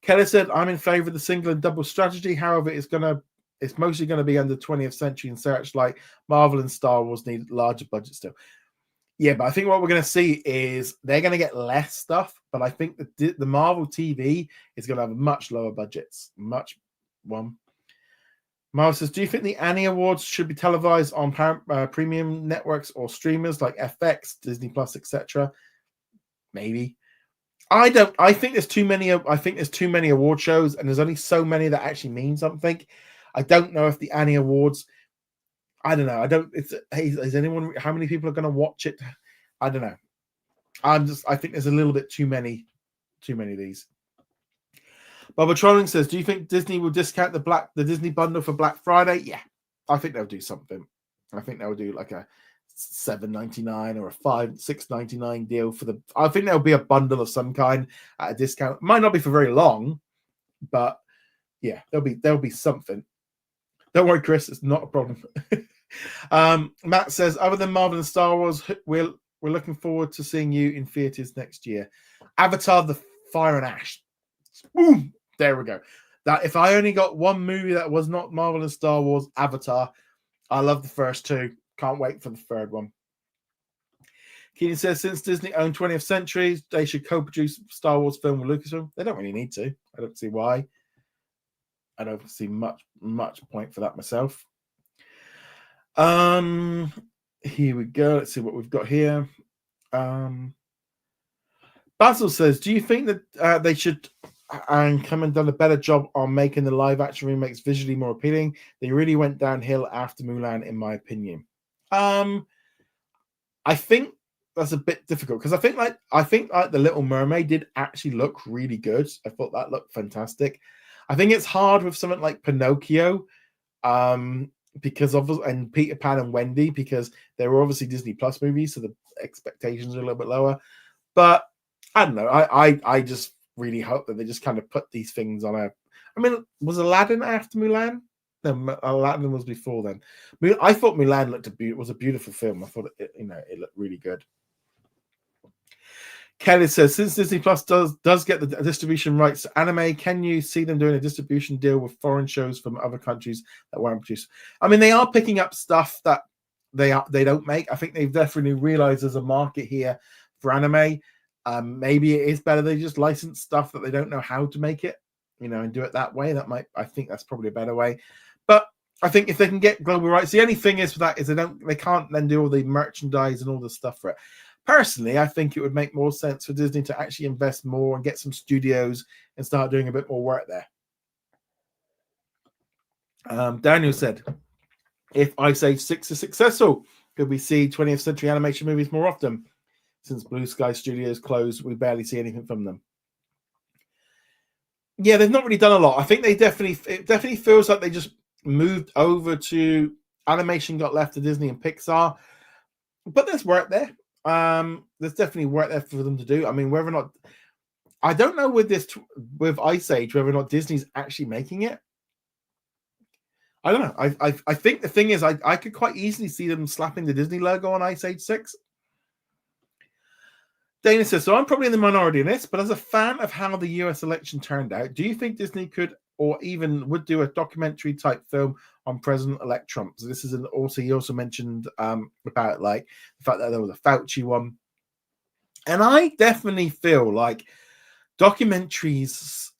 Kelly said, I'm in favor of the single and double strategy. However, it's mostly going to be under 20th Century and Searchlight. Marvel and Star Wars need larger budgets still. Yeah, but I think what we're going to see is they're going to get less stuff, but I think the Marvel TV is going to have much lower budgets. Marvel says, do you think the Annie Awards should be televised on premium networks or streamers like FX, Disney Plus, etc.? Maybe. I don't. I think there's too many. I think there's too many award shows, and there's only so many that actually mean something. I don't know if the Annie Awards. I don't know. I don't. Is anyone? How many people are going to watch it? I don't know. I think there's a little bit too many of these. Bubba Trolling says, do you think Disney will discount the Disney bundle for Black Friday? Yeah, I think they'll do something. I think they'll do like a $7.99 or a $6.99 deal I think there'll be a bundle of some kind at a discount. It might not be for very long, but yeah, there'll be something. Don't worry, Chris, it's not a problem. Matt says, other than Marvel and Star Wars, we're looking forward to seeing you in theaters next year. Avatar: The Fire and Ash. Boom! There we go. That if I only got one movie that was not Marvel and Star Wars, Avatar. I love the first two. Can't wait for the third one. Keenan says, since Disney owned 20th Century, they should co-produce Star Wars film with Lucasfilm. They don't really need to. I don't see why. I don't see much point for that myself. Here we go. Let's see what we've got here. Basil says, do you think that they should come and done a better job on making the live action remakes visually more appealing? They really went downhill after Mulan, in my opinion. I think that's a bit difficult because I think the Little Mermaid did actually look really good. I thought that looked fantastic. I think it's hard with something like Pinocchio, because and Peter Pan and Wendy, because they were obviously Disney Plus movies, so the expectations are a little bit lower. But I don't know. I just really hope that they just kind of put these things on a. I mean, was Aladdin after Mulan? No, Aladdin was before then. I thought Mulan was a beautiful film. I thought it looked really good. Kelly says, since Disney Plus does get the distribution rights to anime, can you see them doing a distribution deal with foreign shows from other countries that weren't produced? I mean, they are picking up stuff that they don't make. I think they've definitely realized there's a market here for anime. Maybe it is better they just license stuff that they don't know how to make it, and do it that way. I think that's probably a better way. But I think if they can get global rights, the only thing is for that is they can't then do all the merchandise and all the stuff for it. Personally, I think it would make more sense for Disney to actually invest more and get some studios and start doing a bit more work there. Daniel said, if Ice Age 6 is successful, could we see 20th century animation movies more often? Since Blue Sky Studios closed, we barely see anything from them. Yeah, they've not really done a lot. I think it definitely feels like they just moved over to animation, got left to Disney and Pixar. But there's work there. There's definitely work there for them to do. I mean, whether or not, I don't know with Ice Age, whether or not Disney's actually making it. I don't know. I think the thing is, I could quite easily see them slapping the Disney logo on Ice Age 6. Dana says, so I'm probably in the minority in this, but as a fan of how the US election turned out, do you think Disney could or even would do a documentary type film on President-elect Trump? So this is he also mentioned about like the fact that there was a Fauci one. And I definitely feel like documentaries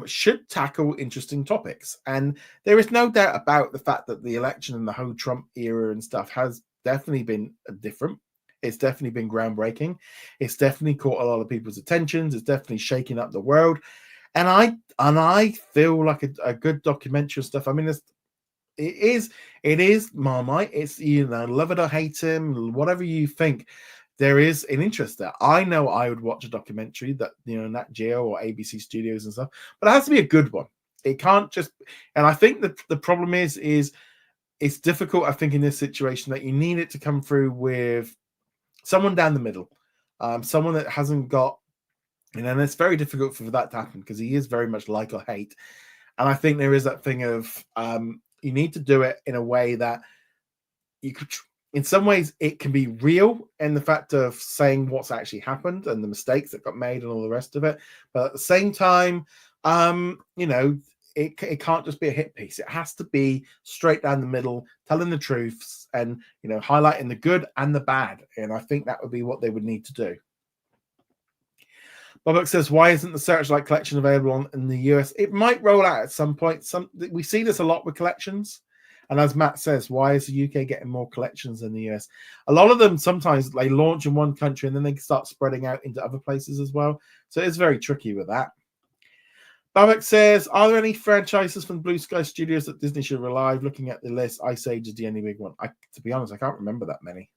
should tackle interesting topics. And there is no doubt about the fact that the election and the whole Trump era and stuff has definitely been different. It's definitely been groundbreaking. It's definitely caught a lot of people's attentions. It's definitely shaking up the world. And I feel like a good documentary stuff. I mean, it is Marmite. It's, love it or hate him, whatever you think. There is an interest there. I know I would watch a documentary that, Nat Geo or ABC Studios and stuff, but it has to be a good one. It can't just, and I think that the problem is it's difficult, I think, in this situation that you need it to come through with someone down the middle, someone that hasn't got, and it's very difficult for that to happen because he is very much like or hate. And I think there is that thing of you need to do it in a way that you could, in some ways, it can be real in the fact of saying what's actually happened and the mistakes that got made and all the rest of it. But at the same time, it can't just be a hit piece. It has to be straight down the middle, telling the truths and, highlighting the good and the bad. And I think that would be what they would need to do. Bobak says, why isn't the Searchlight collection available in the US? It might roll out at some point. We see this a lot with collections. And as Matt says, why is the UK getting more collections than the US? A lot of them, sometimes they launch in one country and then they start spreading out into other places as well. So it's very tricky with that. Babak says, are there any franchises from Blue Sky Studios that Disney should revive? Looking at the list, Ice Age is the only big one. To be honest, I can't remember that many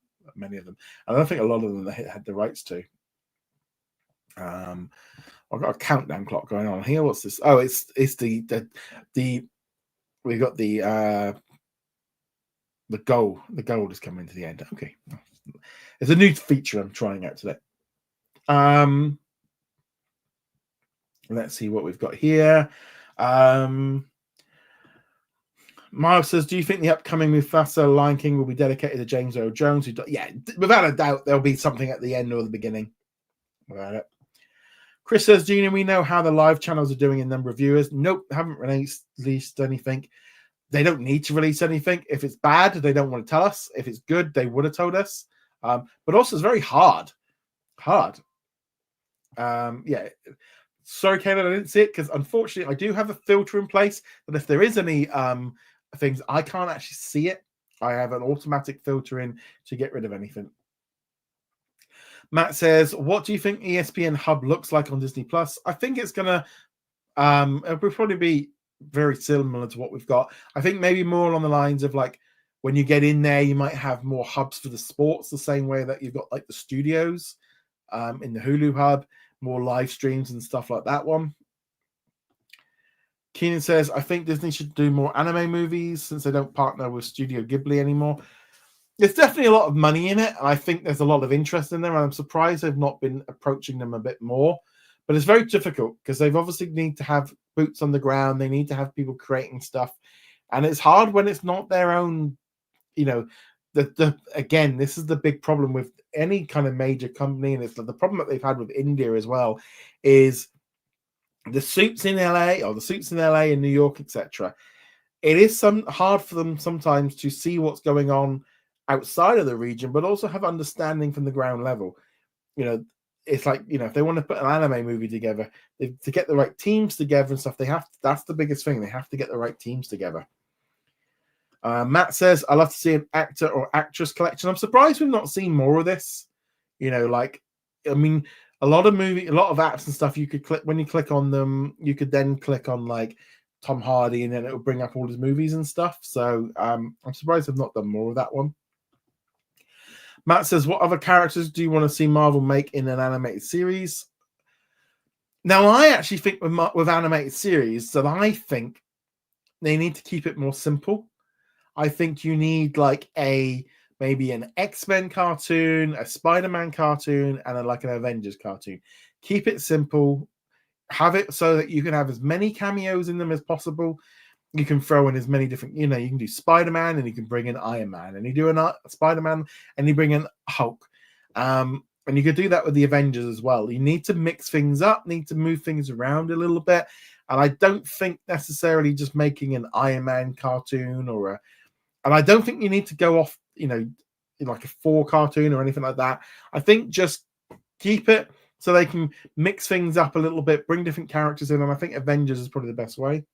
of them. I don't think a lot of them had the rights to. I've got a countdown clock going on here. What's this? Oh, it's the we got the goal. The goal is coming to the end. Okay, it's a new feature I'm trying out today. Let's see what we've got here. Miles says, do you think the upcoming Mufasa Lion King will be dedicated to James Earl Jones? Yeah, without a doubt, there'll be something at the end or the beginning about it. Chris says, Gina, we know how the live channels are doing in number of viewers. Nope, haven't released anything. They don't need to release anything. If it's bad, they don't want to tell us. If it's good, they would have told us. But also, it's very hard. Yeah. Sorry, Caleb, I didn't see it because unfortunately I do have a filter in place that if there is any things, I can't actually see it. I have an automatic filter in to get rid of anything. Matt says, what do you think ESPN Hub looks like on Disney Plus? I think it's gonna it will probably be very similar to what we've got. I think maybe more along the lines of like when you get in there, you might have more hubs for the sports, the same way that you've got like the studios in the Hulu hub, more live streams and stuff like that one. Keenan says, I think Disney should do more anime movies since they don't partner with Studio Ghibli anymore. There's definitely a lot of money in it, and I think there's a lot of interest in them, and I'm surprised they've not been approaching them a bit more. But it's very difficult because they've obviously need to have boots on the ground. They need to have people creating stuff, and it's hard when it's not their own. Again, this is the big problem with any kind of major company, and it's the problem that they've had with India as well, is the suits in LA or the suits in LA and New York, etc. It is hard for them sometimes to see what's going on outside of the region, but also have understanding from the ground level. It's like, if they want to put an anime movie together, to get the right teams together and stuff, that's the biggest thing. They have to get the right teams together. Matt says, I love to see an actor or actress collection. I'm surprised we've not seen more of this. A lot of apps and stuff, you could click, when you click on them, you could then click on like Tom Hardy and then it will bring up all his movies and stuff. So I'm surprised I've not done more of that one. Matt says, what other characters do you want to see Marvel make in an animated series? Now, I actually think with animated series that I think they need to keep it more simple. I think you need like maybe an X-Men cartoon, a Spider-Man cartoon, and an Avengers cartoon. Keep it simple. Have it so that you can have as many cameos in them as possible. You can throw in as many different, you can do Spider-Man and you can bring in Iron Man, and you do a Spider-Man and you bring in Hulk. And you could do that with the Avengers as well. You need to mix things up, need to move things around a little bit. And I don't think necessarily just making an Iron Man cartoon and I don't think you need to go off, in like a 4 cartoon or anything like that. I think just keep it so they can mix things up a little bit, bring different characters in. And I think Avengers is probably the best way.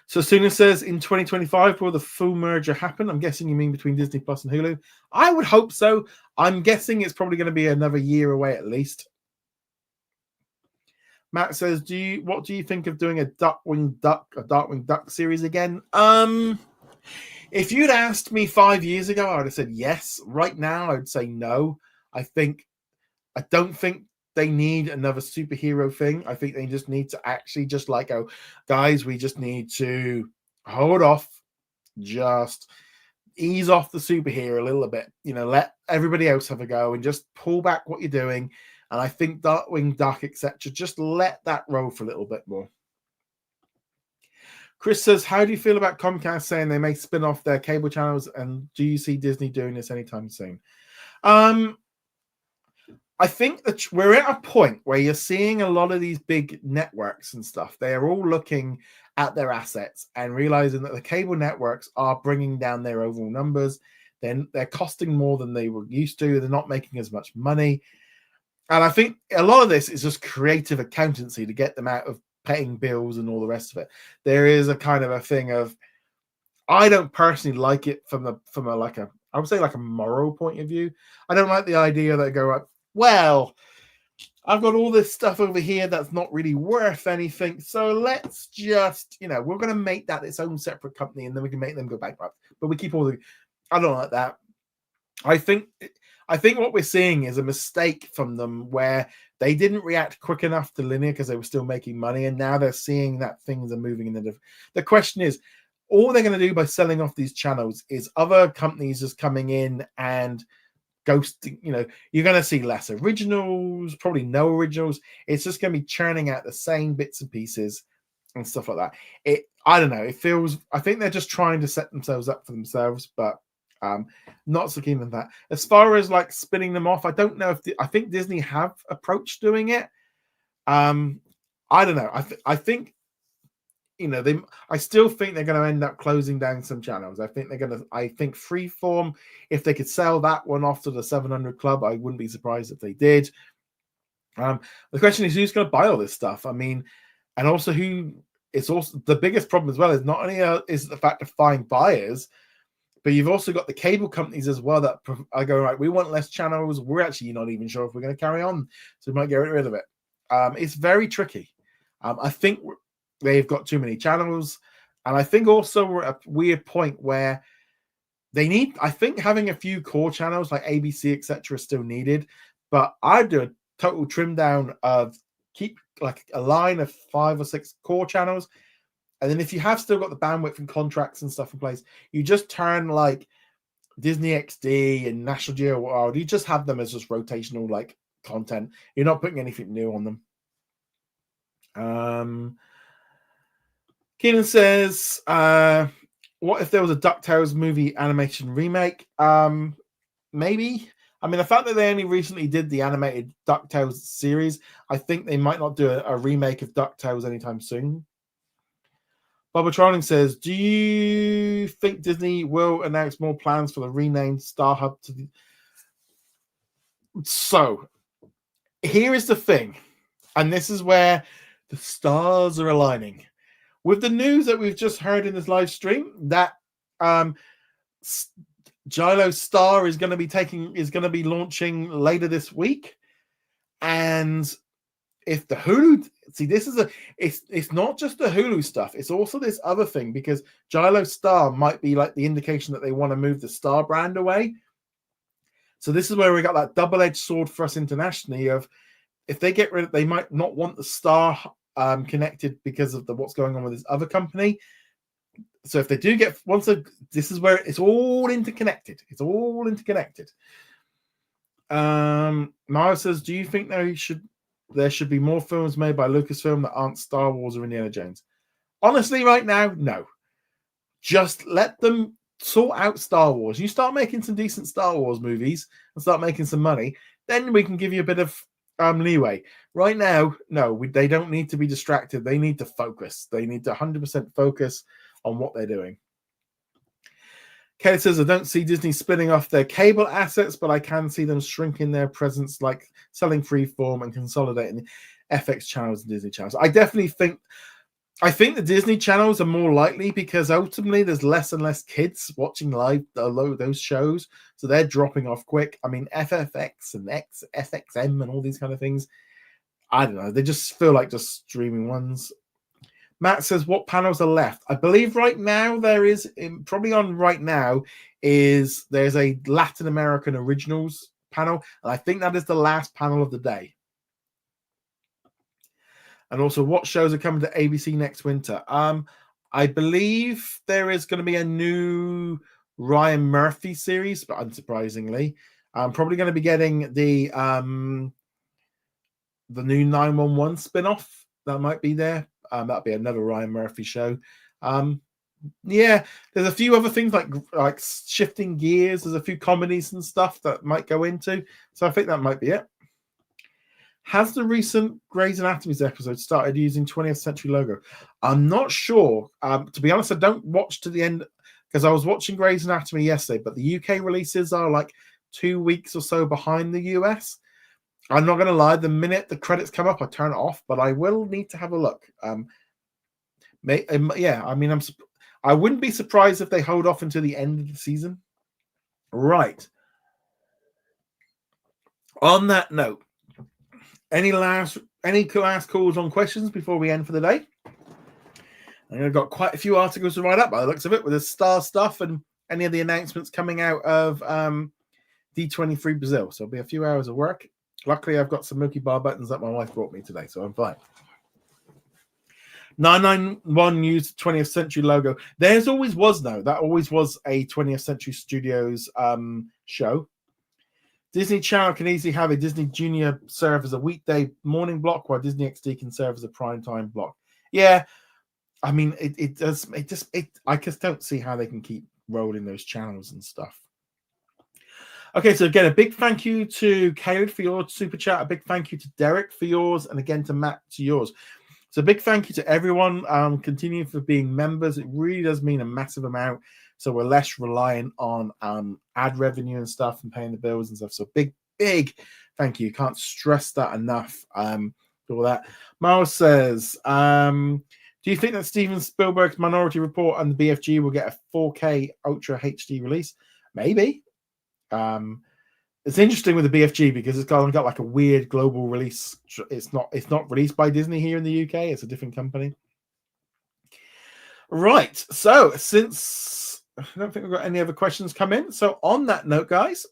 So Suna says, in 2025, will the full merger happen? I'm guessing you mean between Disney Plus and Hulu. I would hope so. I'm guessing it's probably going to be another year away at least. Matt says, what do you think of doing a Darkwing Duck series again? If you'd asked me 5 years ago, I would have said yes. Right now, I would say no. I don't think they need another superhero thing. I think they just need to actually just go, guys, we just need to hold off, just ease off the superhero a little bit. Let everybody else have a go and just pull back what you're doing. And I think Darkwing Duck, etc., just let that roll for a little bit more. Chris says, how do you feel about Comcast saying they may spin off their cable channels? And do you see Disney doing this anytime soon? I think that we're at a point where you're seeing a lot of these big networks and stuff. They are all looking at their assets and realizing that the cable networks are bringing down their overall numbers. Then they're costing more than they were used to. They're not making as much money. And I think a lot of this is just creative accountancy to get them out of paying bills and all the rest of it. There is a kind of a thing of, I don't personally like it from a I would say like a moral point of view. I don't like the idea that go like, well, I've got all this stuff over here that's not really worth anything, so let's just, we're going to make that its own separate company, and then we can make them go bankrupt. But we keep all the, I don't like that. I think what we're seeing is a mistake from them where they didn't react quick enough to linear because they were still making money, and now they're seeing that things are moving in the different. The question is, all they're going to do by selling off these channels is other companies just coming in and ghosting. You're going to see less originals, probably no originals. It's just going to be churning out the same bits and pieces and stuff like that. I don't know. I think they're just trying to set themselves up for themselves, but not so keen on that. As far as like spinning them off, I don't know if I think Disney have approached doing it. I don't know. I think I still think they're going to end up closing down some channels. I think Freeform, if they could sell that one off to the 700 Club, I wouldn't be surprised if they did. The question is, who's going to buy all this stuff? I mean, and also it's also the biggest problem as well is not only is the fact of finding buyers, but you've also got the cable companies as well that are going, right, we want less channels. We're actually not even sure if we're going to carry on, so we might get rid of it. It's very tricky. I think they've got too many channels. And I think also we're at a weird point where I think having a few core channels like ABC, etc., is still needed, but I'd do a total trim down of keep like a line of 5 or 6 core channels. And then if you have still got the bandwidth and contracts and stuff in place, you just turn like Disney XD and National Geo World, you just have them as just rotational like content. You're not putting anything new on them. Keenan says, what if there was a DuckTales movie animation remake? Maybe. I mean, the fact that they only recently did the animated DuckTales series, I think they might not do a remake of DuckTales anytime soon. Bubba Trolling says, do you think Disney will announce more plans for the renamed Star Hub to the... So, here is the thing, and this is where the stars are aligning. With the news that we've just heard in this live stream, that Gilo Star is going to be launching later this week, and if the Hulu, see, this is it's not just the Hulu stuff, it's also this other thing, because Gilo Star might be like the indication that they want to move the Star brand away. So this is where we got that double-edged sword for us internationally of, if they get rid of, they might not want the Star connected because of what's going on with this other company. So if they do get this is where it's all interconnected. It's all interconnected. Mara says, do you think there should be more films made by Lucasfilm that aren't Star Wars or Indiana Jones? Honestly, right now, no. Just let them sort out Star Wars. You start making some decent Star Wars movies and start making some money, then we can give you a bit of leeway. Right now, no, they don't need to be distracted. They need to focus. They need to 100% focus on what they're doing. Kelly says, I don't see Disney spinning off their cable assets, but I can see them shrinking their presence, like selling Freeform and consolidating FX channels and Disney channels. I think the Disney channels are more likely, because ultimately there's less and less kids watching live those shows, so they're dropping off quick. I mean, FFX and FXM and all these kind of things, I don't know, they just feel like just streaming ones. Matt says, what panels are left? I believe right now there's a Latin American Originals panel, and I think that is the last panel of the day. And also, what shows are coming to ABC next winter? I believe there is going to be a new Ryan Murphy series, but unsurprisingly, I'm probably going to be getting the new 911 spin-off that might be there. That'll be another Ryan Murphy show. Yeah, there's a few other things like shifting gears. There's a few comedies and stuff that might go into. So I think that might be it. Has the recent Grey's Anatomy's episode started using 20th Century logo? I'm not sure. To be honest, I don't watch to the end, because I was watching Grey's Anatomy yesterday, but the UK releases are like 2 weeks or so behind the US. I'm not going to lie, the minute the credits come up, I turn it off, but I will need to have a look. Yeah, I mean, I wouldn't be surprised if they hold off until the end of the season. Right. On that note, any last calls on questions before we end for the day? I've got quite a few articles to write up by the looks of it, with the Star stuff and any of the announcements coming out of D23 Brazil. So it'll be a few hours of work. Luckily, I've got some Milky Bar buttons that my wife brought me today, so I'm fine. 991 used 20th Century logo. There's always was, no. That always was a 20th Century Studios show. Disney Channel can easily have a Disney Junior serve as a weekday morning block, while Disney XD can serve as a primetime block. Yeah, I mean, I just don't see how they can keep rolling those channels and stuff. Okay, so again, a big thank you to Caleb for your super chat. A big thank you to Derek for yours, and again to Matt to yours. So a big thank you to everyone. Continue for being members. It really does mean a massive amount. So we're less reliant on ad revenue and stuff and paying the bills and stuff. So big thank you. Can't stress that enough. For all that. Miles says, do you think that Steven Spielberg's Minority Report and the BFG will get a 4K Ultra HD release? Maybe. It's interesting with the BFG because it's got like a weird global release. It's not released by Disney here in the UK. It's a different company. Right. So since I don't think we've got any other questions come in. So on that note, guys,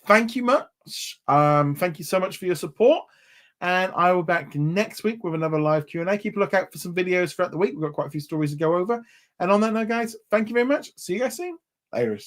thank you much. Thank you so much for your support. And I will be back next week with another live Q&A. Keep a lookout for some videos throughout the week. We've got quite a few stories to go over. And on that note, guys, thank you very much. See you guys soon. Later.